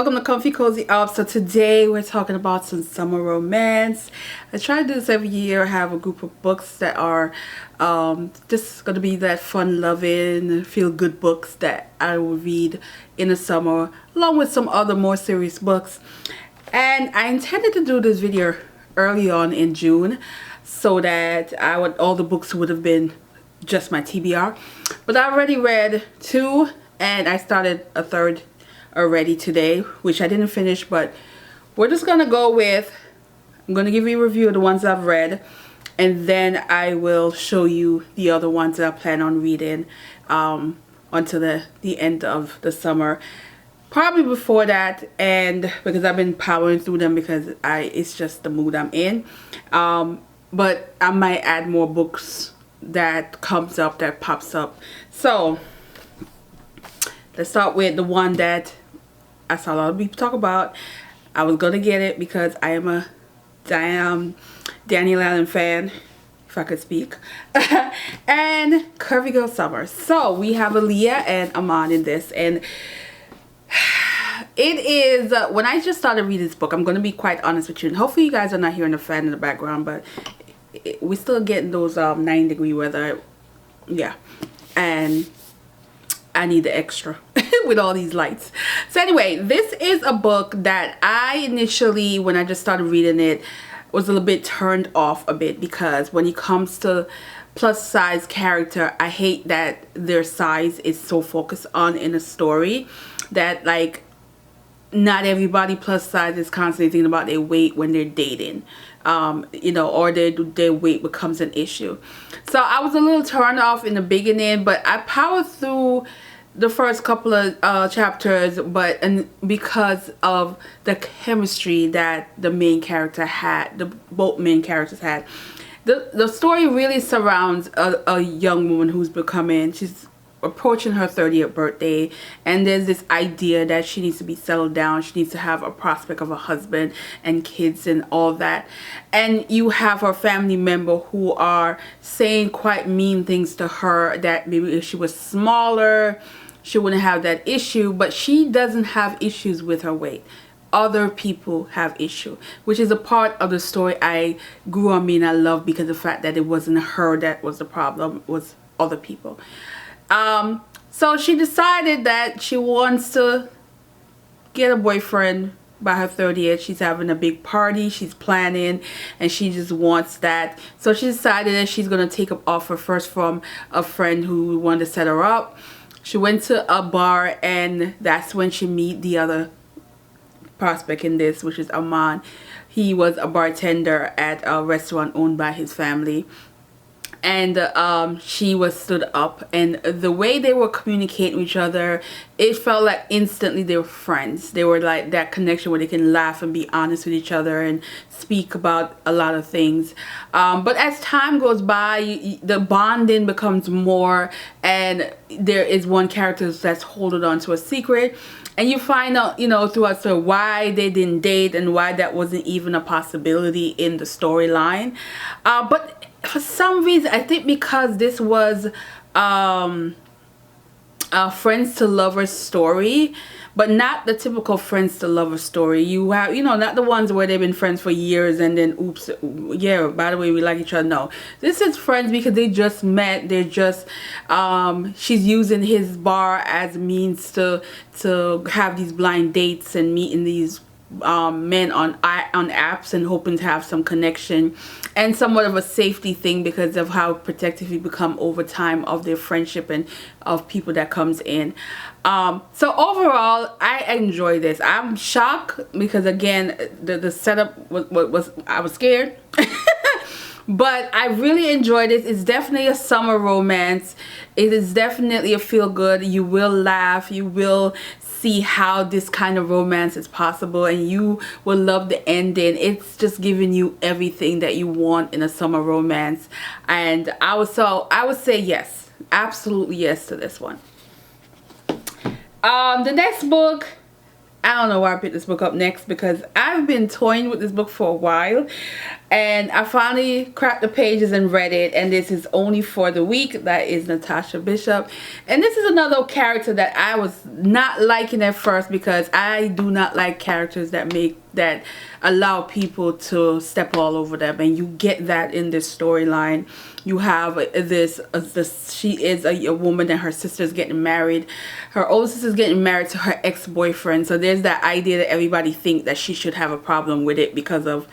welcome to Comfy Cozy Up. So today we're talking about some summer romance. I try to do this every year. I have a group of books that are just going to be that fun loving, feel good books that I will read in the summer, along with some other more serious books. And I intended to do this video early on in June so that all the books would have been just my TBR. But I already read 2 and I started a 3rd already today, which I didn't finish, but we're just gonna go with, I'm gonna give you a review of the ones I've read, and then I will show you the other ones that I plan on reading until the end of the summer, probably before that, and because I've been powering through them because it's just the mood I'm in. But I might add more books that pops up. So let's start with the one that I saw a lot of people talk about. I was gonna get it because I am a Daniel Allen fan, if I could speak. And Curvy Girl Summer. So we have Aaliyah and Aman in this, and it is when I just started reading this book, I'm gonna be quite honest with you, and hopefully you guys are not hearing the fan in the background, but we're still getting those 90-degree weather, yeah, and I need the extra with all these lights. So anyway, this is a book that I initially, when I just started reading it, was a little bit turned off a bit, because when it comes to plus size character, I hate that their size is so focused on in a story that, like, not everybody plus size is constantly thinking about their weight when they're dating, you know, or their weight becomes an issue. So I was a little turned off in the beginning, but I powered through the first couple of chapters, because of the chemistry that the main character had, both main characters had. The story really surrounds a young woman who's she's approaching her 30th birthday, and there's this idea that she needs to be settled down, she needs to have a prospect of a husband and kids and all that, and you have her family member who are saying quite mean things to her, that maybe if she was smaller she wouldn't have that issue, but she doesn't have issues with her weight. Other people have issue, which is a part of the story I grew on being I love, because of the fact that it wasn't her that was the problem, it was other people. So she decided that she wants to get a boyfriend by her 30th. She's having a big party, she's planning, and she just wants that. So she decided that she's going to take an offer first from a friend who wanted to set her up. She went to a bar, and that's when she meet the other prospect in this, which is Aman. He was a bartender at a restaurant owned by his family, and she was stood up, and the way they were communicating with each other, it felt like instantly they were friends. They were like that connection where they can laugh and be honest with each other and speak about a lot of things, but as time goes by, the bonding becomes more, and there is one character that's holding on to a secret, and you find out, you know, throughout the story why they didn't date and why that wasn't even a possibility in the storyline. But for some reason, I think because this was a friends to lovers story, but not the typical friends to lovers story. You have, you know, not the ones where they've been friends for years and then oops, yeah, by the way, we like each other. No, this is friends because they just met. They're just she's using his bar as a means to have these blind dates and meeting these men on apps and hoping to have some connection, and somewhat of a safety thing because of how protective you become over time of their friendship and of people that comes in. So overall, I enjoy this. I'm shocked because, again, the setup was I was scared. But I really enjoyed it. It's definitely a summer romance. It is definitely a feel good. You will laugh. You will see how this kind of romance is possible, and you will love the ending. It's just giving you everything that you want in a summer romance, and I would say yes, absolutely yes to this one. The next book I don't know why I picked this book up next, because I've been toying with this book for a while, and I finally cracked the pages and read it. And this is Only for the Weak. That is Natasha Bishop, and this is another character that I was not liking at first, because I do not like characters that allow people to step all over them, and you get that in this storyline. You have this she is a woman, and her sister's getting married. Her older sister's getting married to her ex-boyfriend, so there's that idea that everybody think that she should have a problem with it because of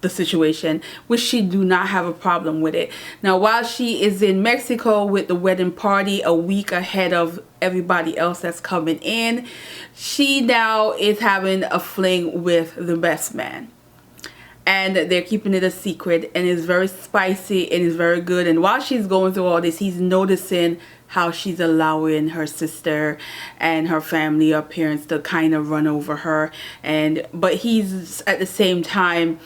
the situation, which she do not have a problem with it. Now, while she is in Mexico with the wedding party a week ahead of everybody else that's coming in, she now is having a fling with the best man, and they're keeping it a secret, and it's very spicy and it's very good. And while she's going through all this, he's noticing how she's allowing her sister and her family or parents to kind of run over her, but he's at the same time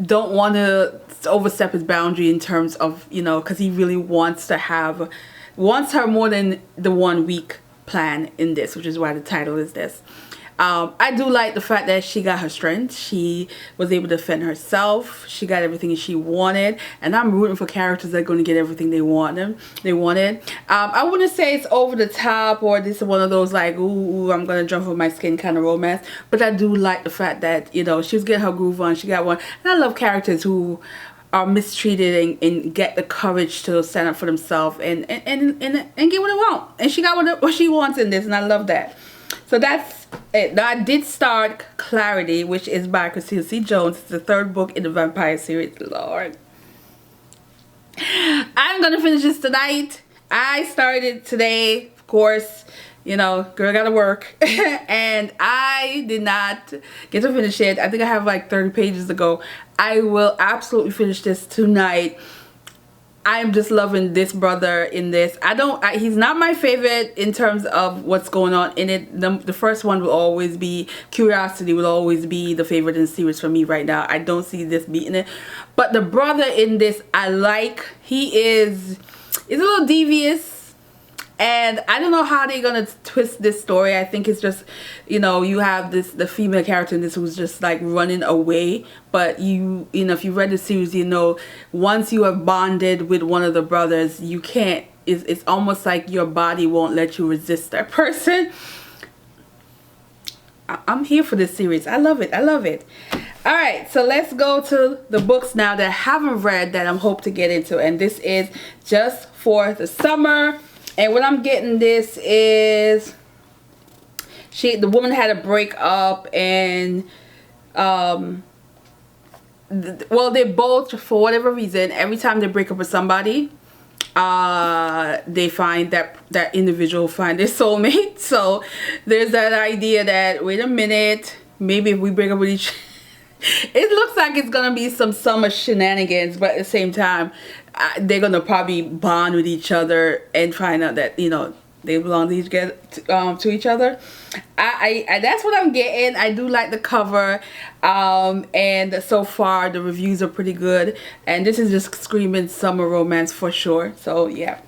don't want to overstep his boundary in terms of, you know, because he really wants her more than the 1 week plan in this, which is why the title is this. I do like the fact that she got her strength. She was able to defend herself. She got everything she wanted, and I'm rooting for characters that are going to get everything they wanted. I wouldn't say it's over the top, or this is one of those like, ooh, I'm gonna jump over my skin kind of romance, but I do like the fact that, you know, she was getting her groove on. She got one, and I love characters who are mistreated and get the courage to stand up for themselves and get what they want. And she got what she wants in this, and I love that. So that's it. Now, I did start Clarity, which is by Christina C. Jones. It's the 3rd book in the Vampire series. Lord, I'm gonna finish this tonight. I started today, of course. You know, girl gotta work. And I did not get to finish it. I think I have like 30 pages to go. I will absolutely finish this tonight. I'm just loving this brother in this. He's not my favorite in terms of what's going on in it. The first one will always be, Curiosity will always be the favorite in the series for me right now. I don't see this beating it. But the brother in this, I like. He's a little devious. And I don't know how they're gonna twist this story. I think it's just, you know, you have the female character in this who's just like running away. But you know, if you read the series, you know, once you have bonded with one of the brothers, you can't. It's almost like your body won't let you resist that person. I'm here for this series. I love it. I love it. All right, so let's go to the books now that I haven't read that I'm hope to get into, and this is Just for the Summer. And what I'm getting this is the woman had a breakup, and well, they both, for whatever reason, every time they break up with somebody, they find that individual find their soulmate. So there's that idea that, wait a minute, maybe if we break up with each it looks like it's gonna be some summer shenanigans, but at the same time, they're gonna probably bond with each other and find out that, you know, they belong to each other. I that's what I'm getting. I do like the cover, and so far the reviews are pretty good, and this is just screaming summer romance for sure. So yeah.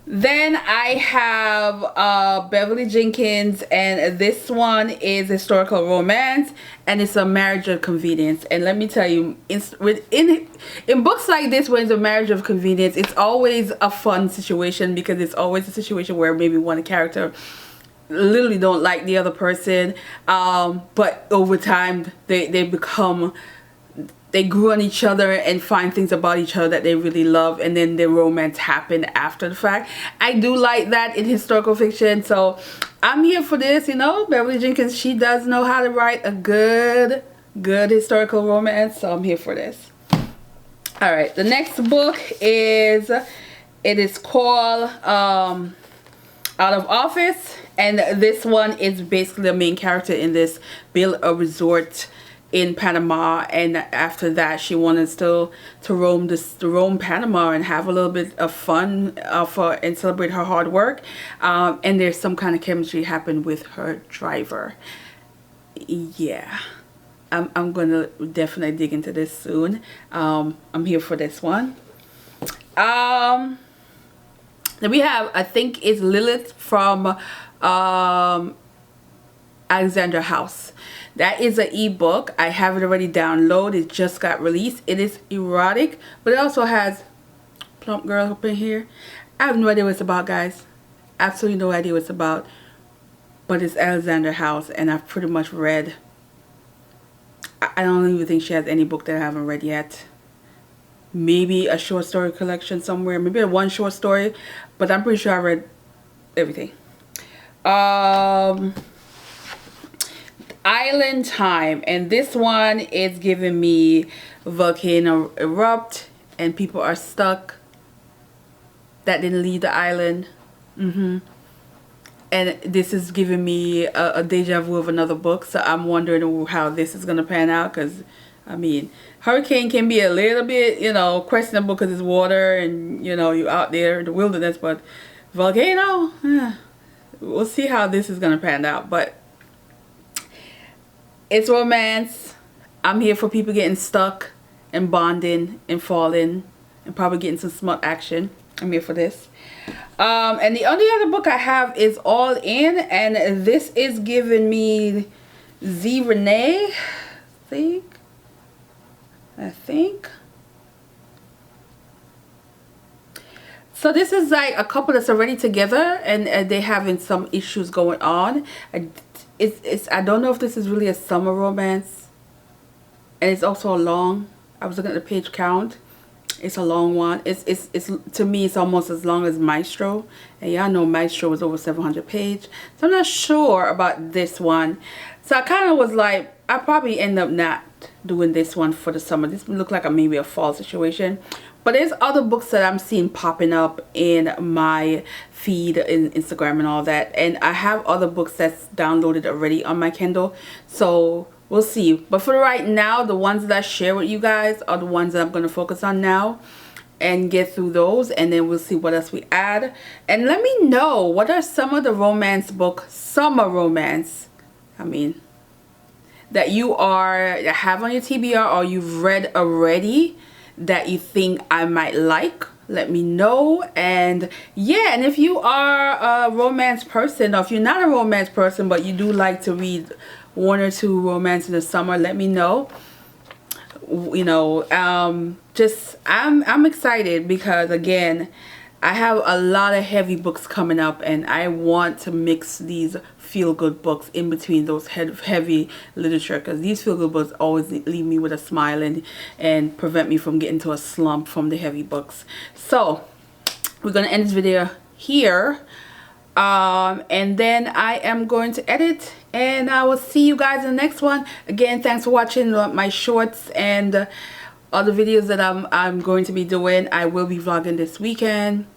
Then I have Beverly Jenkins, and this one is historical romance, and it's a marriage of convenience. And let me tell you, in books like this, when it's a marriage of convenience, it's always a fun situation, because it's always a situation where maybe one character literally don't like the other person, but over time they grew on each other and find things about each other that they really love, and then the romance happened after the fact. I do like that in historical fiction, so I'm here for this. You know, Beverly Jenkins, she does know how to write a good historical romance, so I'm here for this. All right, the next book is called Out of Office, and this one is basically the main character in this build a resort in Panama, and after that she wanted still to roam Panama and have a little bit of fun and celebrate her hard work, and there's some kind of chemistry happen with her driver. Yeah, I'm gonna definitely dig into this soon. I'm here for this one. Then we have, I think it's Lilith from Alexandra House. That is an ebook. I have it already downloaded. It just got released. It is erotic, but it also has plump girl up in here. I have no idea what it's about, guys. Absolutely no idea what it's about. But it's Alexandra House, and I've pretty much read. I don't even think she has any book that I haven't read yet. Maybe a short story collection somewhere. Maybe one short story. But I'm pretty sure I read everything. Island Time. And this one is giving me volcano erupt. And people are stuck. That didn't leave the island. And this is giving me a deja vu of another book. So I'm wondering how this is going to pan out. Because, I mean, hurricane can be a little bit, you know, questionable because it's water. And, you know, you're out there in the wilderness. But volcano, we'll see how this is going to pan out. But it's romance. I'm here for people getting stuck and bonding and falling. And probably getting some smart action. I'm here for this. And the only other book I have is All In, and this is giving me Z Renee, I think. So this is like a couple that's already together, and they having some issues going on. I don't know if this is really a summer romance, and it's also a long. I was looking at the page count. It's a long one. It's to me it's almost as long as Maestro, and y'all know Maestro was over 700 pages. So I'm not sure about this one. So I kind of was like, I probably end up not doing this one for the summer. This looked like maybe a fall situation. But there's other books that I'm seeing popping up in my feed in Instagram and all that, and I have other books that's downloaded already on my Kindle. So we'll see. But for right now, the ones that I share with you guys are the ones that I'm going to focus on now and get through those, and then we'll see what else we add. And let me know, what are some of the romance book, summer romance, that you have on your TBR or you've read already that you think I might like. Let me know. And yeah, and if you are a romance person, or if you're not a romance person but you do like to read one or two romance in the summer, let me know. You know, I'm excited because, again, I have a lot of heavy books coming up, and I want to mix these feel-good books in between those heavy literature, because these feel-good books always leave me with a smile and prevent me from getting to a slump from the heavy books. So we're gonna end this video here, and then I am going to edit, and I will see you guys in the next one. Again, thanks for watching my shorts and other videos that I'm going to be doing. I will be vlogging this weekend,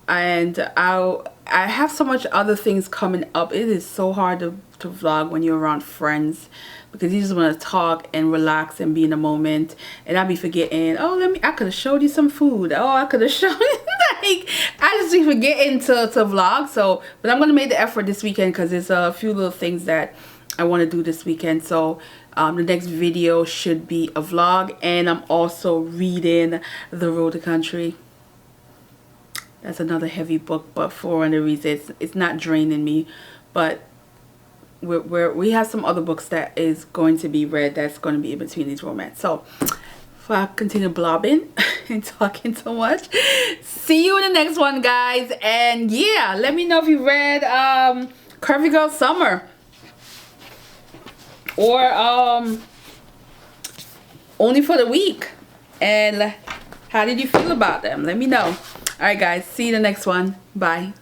and I have so much other things coming up. It is so hard to vlog when you're around friends, because you just want to talk and relax and be in the moment, and I'll be forgetting, oh, I could have showed you some food, oh, I could have shown like, I just be forgetting to vlog. So, but I'm gonna make the effort this weekend, because there's a few little things that I want to do this weekend. So the next video should be a vlog, and I'm also reading The Road to Country. That's another heavy book, but for one reason, it's not draining me. But we have some other books that is going to be read that's going to be in between these romance. So if I continue blobbing and talking so much, see you in the next one, guys. And yeah, let me know if you read Curvy Girl Summer, or Only for the Week, and how did you feel about them? Let me know. All right, guys, see you in the next one. Bye.